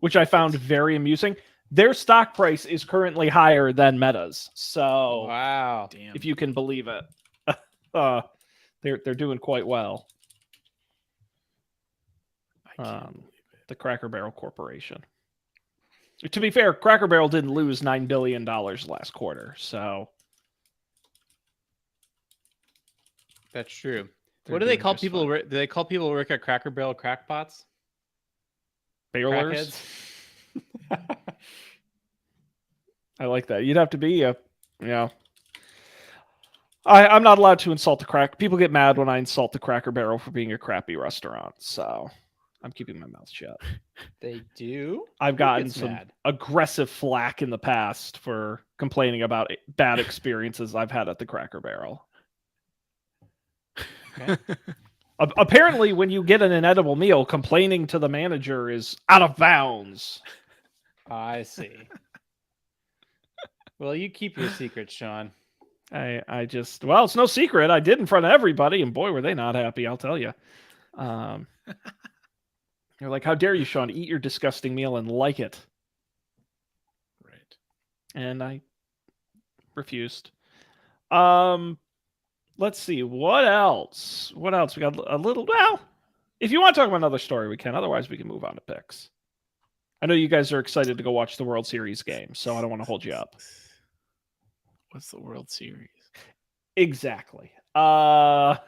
which I found very amusing. Their stock price is currently higher than Meta's. So Wow. Damn. if you can believe it, they're doing quite well. I can't believe it. The Cracker Barrel Corporation. To be fair, Cracker Barrel didn't lose $9 billion last quarter, so That's true. they're What do they doing call just people? fine. Do they call people who work at Cracker Barrel crackpots? Barrelers? Crackheads? I like that. You'd have to be I'm not allowed to insult the crack. People get mad when I insult the Cracker Barrel for being a crappy restaurant, so I'm keeping my mouth shut. They do. I've gotten gets some mad? aggressive flack in the past for complaining about bad experiences I've had at the Cracker Barrel. Okay. Apparently, when you get an inedible meal, complaining to the manager is out of bounds. I see. Well, you keep your secrets, Sean. I just, well, it's no secret. I did in front of everybody, and boy, were they not happy, I'll tell you. They're like, how dare you, Sean, eat your disgusting meal and like it. Right. And I refused. Let's see, what else? We got a little, well, if you want to talk about another story, we can. Otherwise, we can move on to picks. I know you guys are excited to go watch the World Series game, so I don't want to hold you up. What's the World Series? Exactly. No,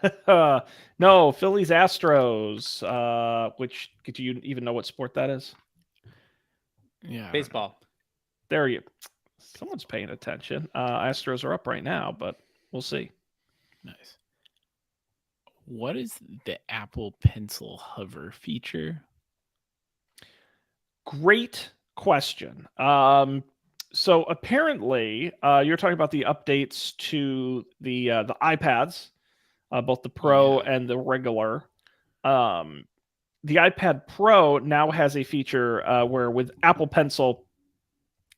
Phillies Astros. Which, do you even know what sport that is? Yeah. I don't know. Baseball. There you. Someone's paying attention. Astros are up right now, but we'll see. Nice. What is the Apple Pencil hover feature? Great question. So apparently, you're talking about the updates to the iPads, both the Pro and the regular. The iPad Pro now has a feature where with Apple Pencil,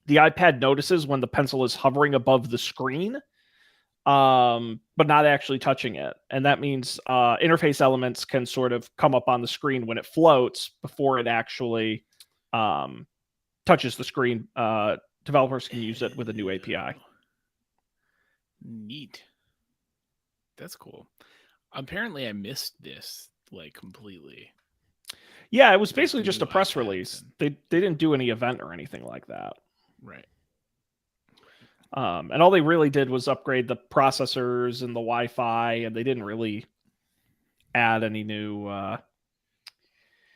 the iPad notices when the pencil is hovering above the screen, but not actually touching it. And that means interface elements can sort of come up on the screen when it floats before it actually touches the screen. Developers can use it with a new API. Neat. That's cool. Apparently, I missed this like completely. Yeah, it was Like basically the just a new press iPads release. and- They didn't do any event or anything like that. Right. And all they really did was upgrade the processors and the Wi-Fi, and they didn't really add any new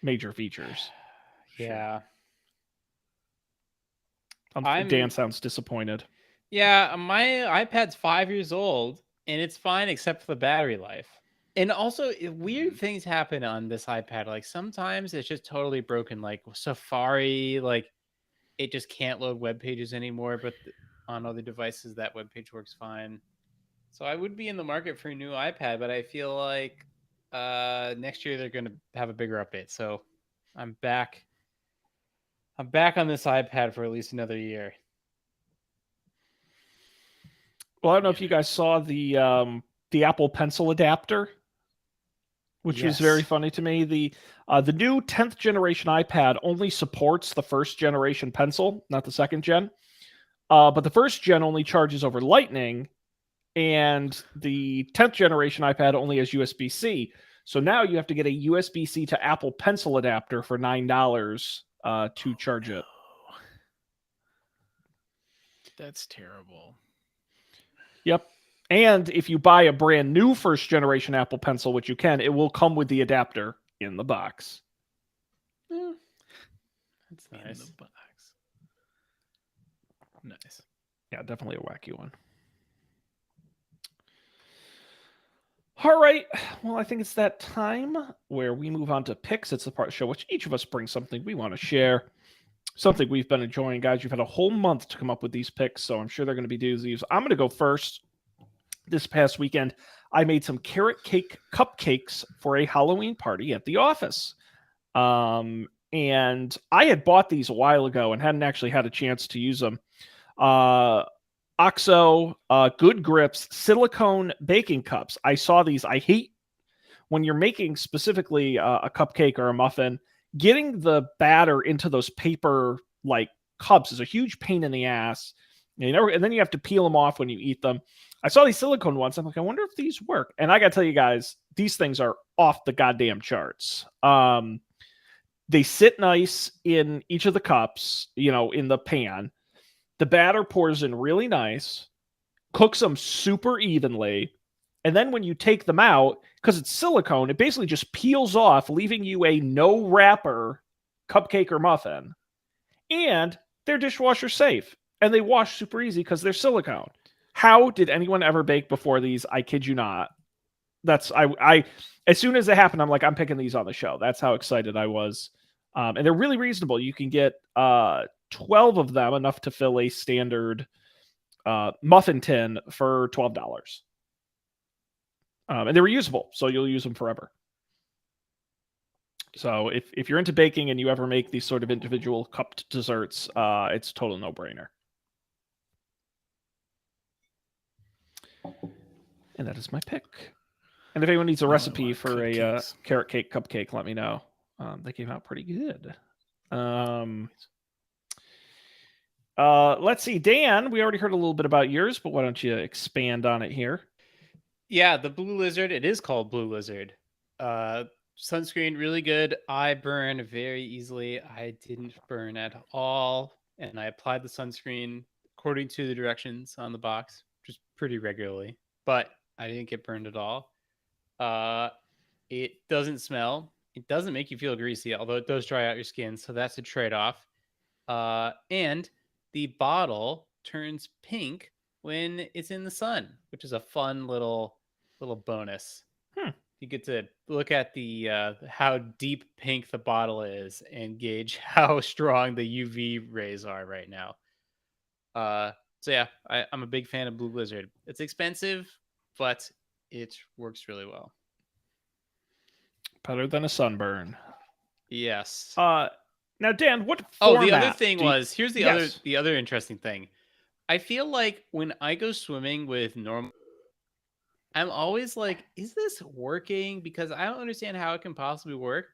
major features. Yeah. Dan I'm- sounds disappointed. Yeah, my iPad's 5 years old and it's fine except for the battery life. And also, weird things happen on this iPad. Like sometimes it's just totally broken. Like Safari, like it just can't load web pages anymore. But on other devices, that web page works fine. So I would be in the market for a new iPad, but I feel like next year they're going to have a bigger update. So I'm back. I'm back on this iPad for at least another year. Well, I don't know if you guys saw the Apple Pencil adapter, which was very Yes. funny to me. The new 10th generation iPad only supports the first generation Pencil, not the second gen. But the first gen only charges over Lightning, and the 10th generation iPad only has USB-C. So now you have to get a USB-C to Apple Pencil adapter for $9 to charge it. That's terrible. Yep. And if you buy a brand new first generation Apple Pencil, which you can, it will come with the adapter in the box. Eh, that's In nice. the box. Nice. Yeah, definitely a wacky one. All right. Well, I think it's that time where we move on to picks. It's the part of the show which each of us brings something we want to share, something we've been enjoying. Guys, you've had a whole month to come up with these picks, so I'm sure they're going to be doozies. I'm going to go first. This past weekend, I made some carrot cake cupcakes for a Halloween party at the office. And I had bought these a while ago and hadn't actually had a chance to use them. OXO, Good Grips, silicone baking cups. I saw these. I hate when you're making specifically a cupcake or a muffin, getting the batter into those paper like cups is a huge pain in the ass. And then you have to peel them off when you eat them. I saw these silicone ones. I'm like, I wonder if these work. And I got to tell you guys, these things are off the goddamn charts. They sit nice in each of the cups, in the pan. The batter pours in really nice, cooks them super evenly. And then when you take them out, because it's silicone, it basically just peels off, leaving you a no wrapper cupcake or muffin. And they're dishwasher safe. And they wash super easy because they're silicone. How did anyone ever bake before these? I kid you not. I as soon as it happened, I'm like, I'm picking these on the show. That's how excited I was. And they're really reasonable. You can get 12 of them, enough to fill a standard muffin tin for $12. And they're reusable, so you'll use them forever. So if you're into baking and you ever make these sort of individual cupped desserts, it's a total no-brainer. And that is my pick. And if anyone needs a recipe for a carrot cake cupcake, let me know. They came out pretty good. Let's see, Dan, we already heard a little bit about yours, but why don't you expand on it here? Yeah, the Blue Lizard. It is called Blue Lizard. Sunscreen, really good. I burn very easily. I didn't burn at all. And I applied the sunscreen according to the directions on the box, just pretty regularly. But I didn't get burned at all. It doesn't smell. It doesn't make you feel greasy, although it does dry out your skin. So that's a trade-off. And the bottle turns pink when it's in the sun, which is a fun little bonus. You get to look at the how deep pink the bottle is and gauge how strong the UV rays are right now. So yeah, I'm a big fan of Blue Lizard. It's expensive, but it works really well. Better than a sunburn. Yes. Now, Dan, what format? Oh, the other thing was, here's the Yes. other interesting thing. I feel like when I go swimming with normal, I'm always like, is this working? Because I don't understand how it can possibly work.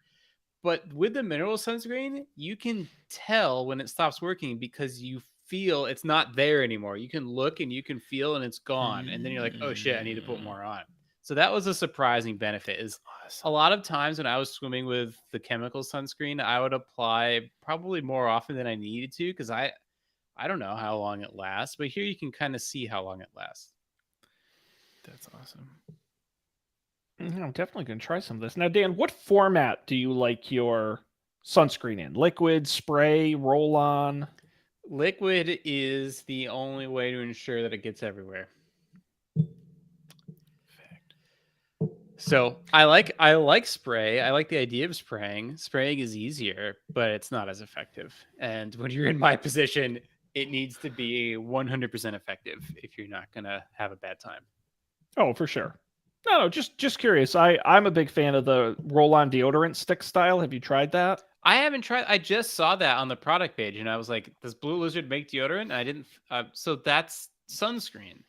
But with the mineral sunscreen, you can tell when it stops working because you feel it's not there anymore. You can look and you can feel and it's gone. And then you're like, oh shit, I need to put more on. So that was a surprising benefit. Is a lot of times when I was swimming with the chemical sunscreen, I would apply probably more often than I needed to because I don't know how long it lasts. But here you can kind of see how long it lasts. That's awesome. I'm definitely going to try some of this. Now, Dan, what format do you like your sunscreen in? Liquid, spray, roll-on? Liquid is the only way to ensure that it gets everywhere. So I like spray. I like the idea of spraying. Spraying is easier, but it's not as effective. And when you're in my position, it needs to be 100% effective if you're not going to have a bad time. Oh, for sure. No, just curious. I'm a big fan of the roll-on deodorant stick style. Have you tried that? I haven't tried. I just saw that on the product page, and I was like, "Does Blue Lizard make deodorant?" And I didn't. So that's sunscreen.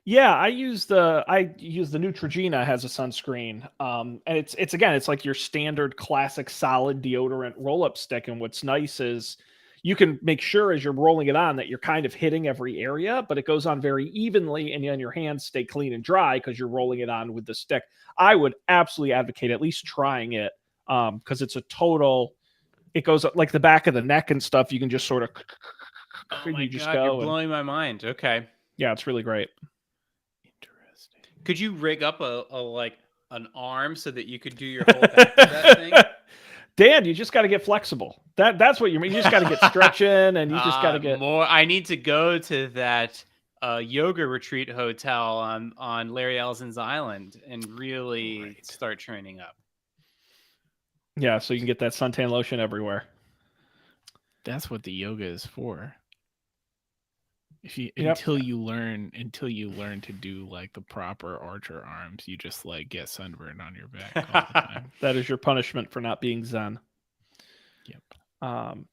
Yeah, I use the Neutrogena has a sunscreen, and it's like your standard classic solid deodorant roll-up stick. And what's nice is you can make sure as you're rolling it on that you're kind of hitting every area, but it goes on very evenly, and then your hands stay clean and dry because you're rolling it on with the stick. I would absolutely advocate at least trying it because it's a total. It goes up like the back of the neck and stuff. You can just sort of. Oh my God, you're blowing my mind. Okay. Yeah, it's really great. Interesting. Could you rig up a like an arm so that you could do your whole back of that thing? Dan, you just got to get flexible. That's what you mean. You just got to get stretching, and you just got to get more. I need to go to that yoga retreat hotel on Larry Ellison's Island and really start training up. Yeah, so you can get that suntan lotion everywhere. That's what the yoga is for. If you Yep. until you learn to do like the proper archer arms, you just like get sunburned on your back all the time. That is your punishment for not being Zen. Yep.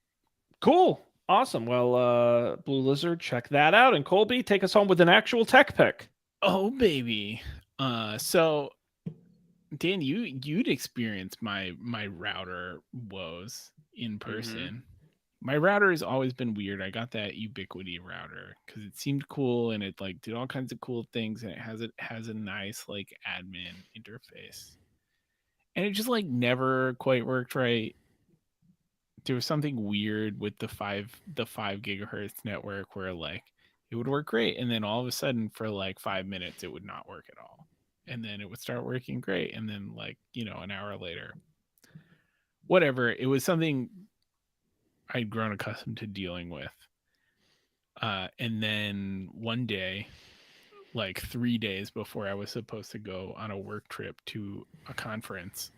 Cool. Awesome. Well, Blue Lizard, check that out. And Colby, take us home with an actual tech pick. Oh baby. So Dan, you'd experienced my router woes in person. My router has always been weird. I got that Ubiquiti router because it seemed cool and it like did all kinds of cool things and it has a nice like admin interface. And it just like never quite worked right. There was something weird with the 5 gigahertz network where like it would work great and then all of a sudden for like 5 minutes it would not work at all. And then it would start working great and then like, an hour later. Whatever, it was something I'd grown accustomed to dealing with. And then one day, like 3 days before I was supposed to go on a work trip to a conference,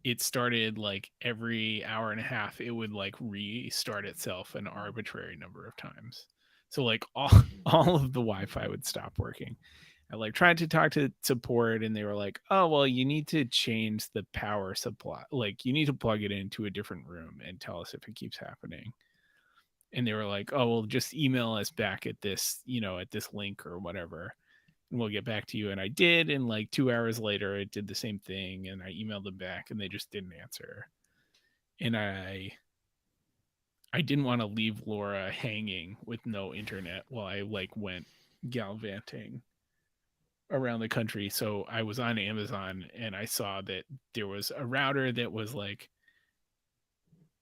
it started like every hour and a half, it would like restart itself an arbitrary number of times. So like all of the Wi-Fi would stop working. I like tried to talk to support and they were like, oh, well, you need to change the power supply. Like you need to plug it into a different room and tell us if it keeps happening. And they were like, oh, well, just email us back at this, at this link or whatever. And we'll get back to you. And I did. And like 2 hours later, it did the same thing. And I emailed them back and they just didn't answer. And I didn't want to leave Laura hanging with no internet while I like went gallivanting around the country. So I was on Amazon and I saw that there was a router that was like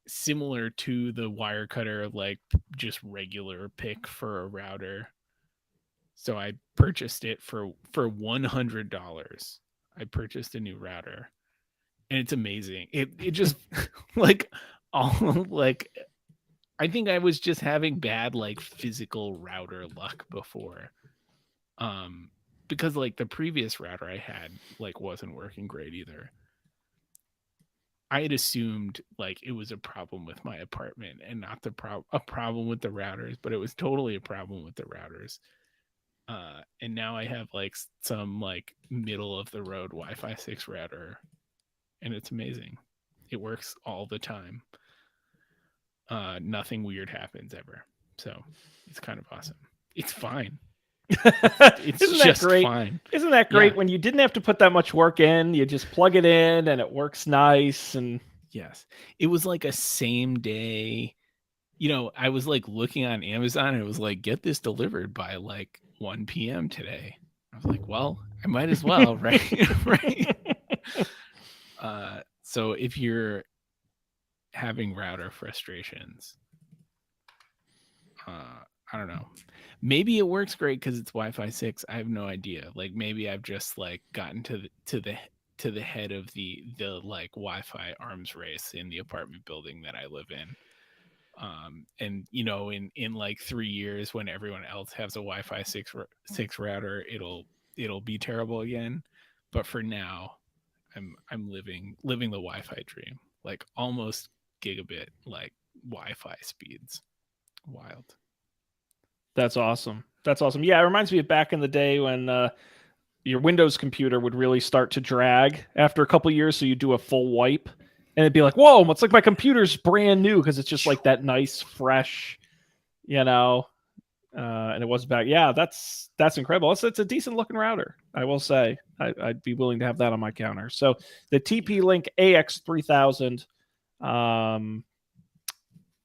similar to the Wirecutter, like just regular pick for a router. So I purchased it for $100. I purchased a new router and it's amazing. It just like all like I think I was just having bad like physical router luck before. Because like the previous router I had like wasn't working great either. I had assumed like it was a problem with my apartment and not a problem with the routers, but it was totally a problem with the routers. And now I have like some like middle of the road Wi-Fi 6 router and it's amazing. It works all the time. Nothing weird happens ever. So it's kind of awesome. It's fine. It's Isn't just that great? fine. Isn't that great Yeah. when you didn't have to put that much work in? You just plug it in and it works nice. And Yes. It was like a same day. I was like looking on Amazon and it was like, get this delivered by like 1 p.m. today. I was like, well, I might as well, right? Right. So if you're having router frustrations, I don't know. Maybe it works great because it's Wi-Fi 6. I have no idea. Like maybe I've just like gotten to the head of the like Wi-Fi arms race in the apartment building that I live in. And in like 3 years when everyone else has a Wi-Fi 6 router, it'll be terrible again. But for now, I'm living the Wi-Fi dream, like almost gigabit like Wi-Fi speeds. Wild. that's awesome. That's awesome. Yeah, it reminds me of back in the day when your Windows computer would really start to drag after a couple years. So you do a full wipe and it'd be like, whoa, it's like my computer's brand new because it's just like that nice, fresh, and it was back. Yeah, that's incredible. It's a decent looking router, I will say. I'd be willing to have that on my counter. So the TP-Link AX3000,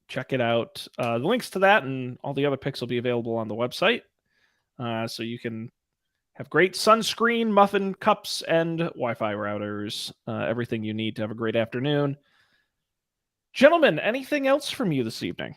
check it out. The links to that and all the other picks will be available on the website. So you can have great sunscreen, muffin cups, and Wi-Fi routers. Everything you need to have a great afternoon. Gentlemen, anything else from you this evening?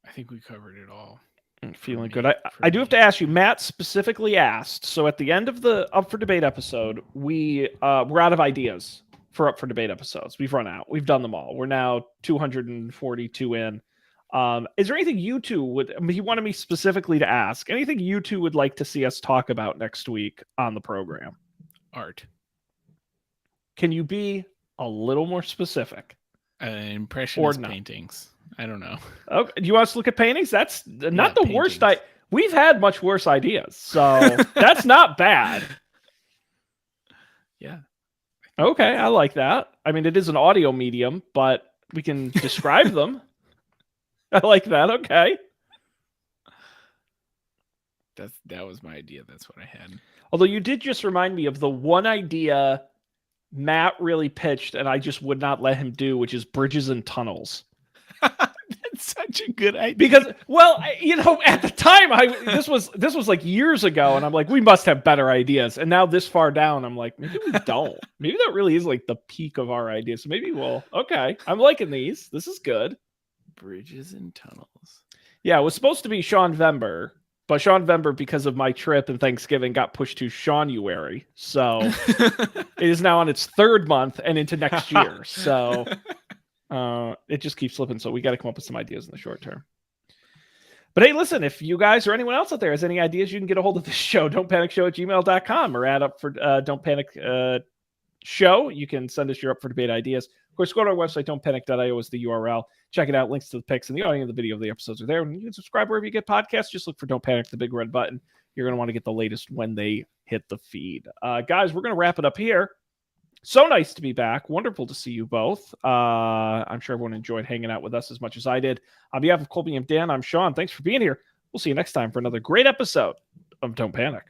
I think we covered it all. I'm feeling me- good. for I do have me. to ask you, Matt specifically asked, so at the end of the Up for Debate episode, we're out of ideas for Up for Debate episodes. We've run out. We've done them all. We're now 242 in. Is there anything you two would, I mean, he wanted me specifically to ask, anything you two would like to see us talk about next week on the program? Art. Can you be a little more specific? Impressionist not. paintings. I don't know. Okay. Do you want us to look at paintings? That's not the worst. paintings. We've had much worse ideas, so that's not bad. Yeah. Okay, I like that. I mean, it is an audio medium, but we can describe them. I like that. Okay. That was my idea. That's what I had. Although you did just remind me of the one idea Matt really pitched, and I just would not let him do, which is bridges and tunnels. That's such a good idea. Because, well, at the time, this was like years ago, and I'm like, we must have better ideas. And now this far down, I'm like, maybe we don't. Maybe that really is like the peak of our ideas. So maybe we'll. Okay, I'm liking these. This is good. Bridges and tunnels. Yeah, it was supposed to be Sean Vember, but Sean Vember, because of my trip and Thanksgiving, got pushed to Shawnuary. So it is now on its third month and into next year. So it just keeps slipping. So we got to come up with some ideas in the short term. But hey, listen, if you guys or anyone else out there has any ideas, you can get a hold of this show, don'tpanicshow@gmail.com, or add up for Don't Panic show. You can send us your Up for Debate ideas. Of course, go to our website, don'tpanic.io is the URL. Check it out. Links to the pics and the audio of the video of the episodes are there. And you can subscribe wherever you get podcasts. Just look for Don't Panic, the big red button. You're going to want to get the latest when they hit the feed. Guys, we're going to wrap it up here. So nice to be back. Wonderful to see you both. I'm sure everyone enjoyed hanging out with us as much as I did. On behalf of Colby and Dan, I'm Sean. Thanks for being here. We'll see you next time for another great episode of Don't Panic.